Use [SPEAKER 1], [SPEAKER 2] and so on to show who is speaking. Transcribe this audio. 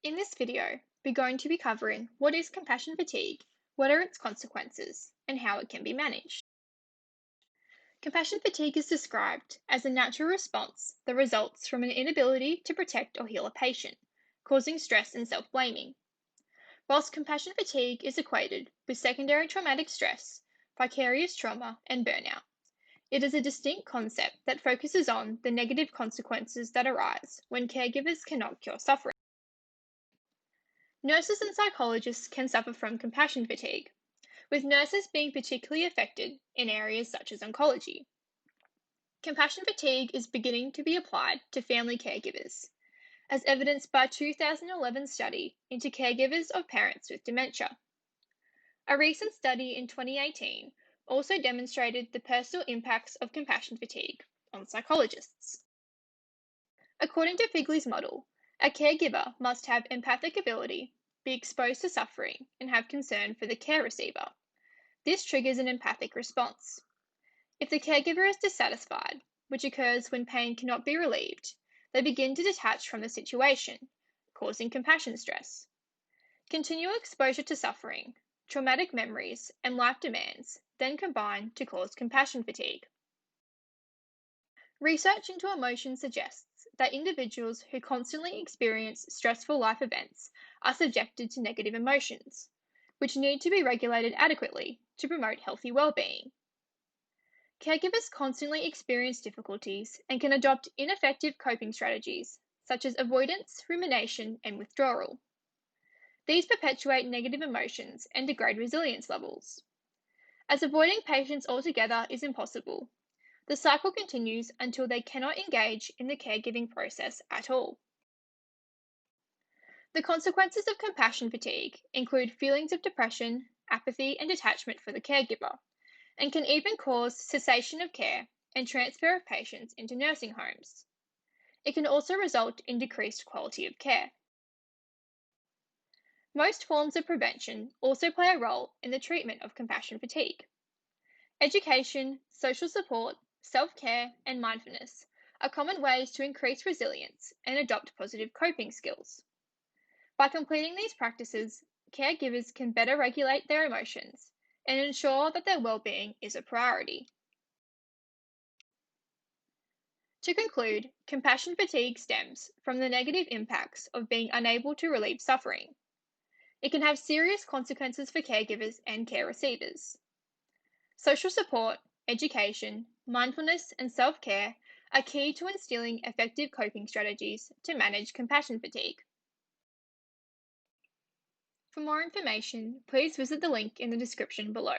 [SPEAKER 1] In this video, we're going to be covering what is compassion fatigue, what are its consequences, and how it can be managed. Compassion fatigue is described as a natural response that results from an inability to protect or heal a patient, causing stress and self-blaming. Whilst compassion fatigue is equated with secondary traumatic stress, vicarious trauma, and burnout, it is a distinct concept that focuses on the negative consequences that arise when caregivers cannot cure suffering. Nurses and psychologists can suffer from compassion fatigue, with nurses being particularly affected in areas such as oncology. Compassion fatigue is beginning to be applied to family caregivers, as evidenced by a 2011 study into caregivers of parents with dementia. A recent study in 2018 also demonstrated the personal impacts of compassion fatigue on psychologists. According to Figley's model, a caregiver must have empathic ability, be exposed to suffering, and have concern for the care receiver. This triggers an empathic response. If the caregiver is dissatisfied, which occurs when pain cannot be relieved, they begin to detach from the situation, causing compassion stress. Continual exposure to suffering, traumatic memories, and life demands then combine to cause compassion fatigue. Research into emotions suggests that individuals who constantly experience stressful life events are subjected to negative emotions, which need to be regulated adequately to promote healthy well-being. Caregivers constantly experience difficulties and can adopt ineffective coping strategies, such as avoidance, rumination, and withdrawal. These perpetuate negative emotions and degrade resilience levels. As avoiding patients altogether is impossible, the cycle continues until they cannot engage in the caregiving process at all. The consequences of compassion fatigue include feelings of depression, apathy, and detachment for the caregiver, and can even cause cessation of care and transfer of patients into nursing homes. It can also result in decreased quality of care. Most forms of prevention also play a role in the treatment of compassion fatigue. Education, social support, self-care, and mindfulness are common ways to increase resilience and adopt positive coping skills. By completing these practices, caregivers can better regulate their emotions and ensure that their well-being is a priority. To conclude, compassion fatigue stems from the negative impacts of being unable to relieve suffering. It can have serious consequences for caregivers and care receivers. Social support, education, mindfulness, and self-care are key to instilling effective coping strategies to manage compassion fatigue. For more information, please visit the link in the description below.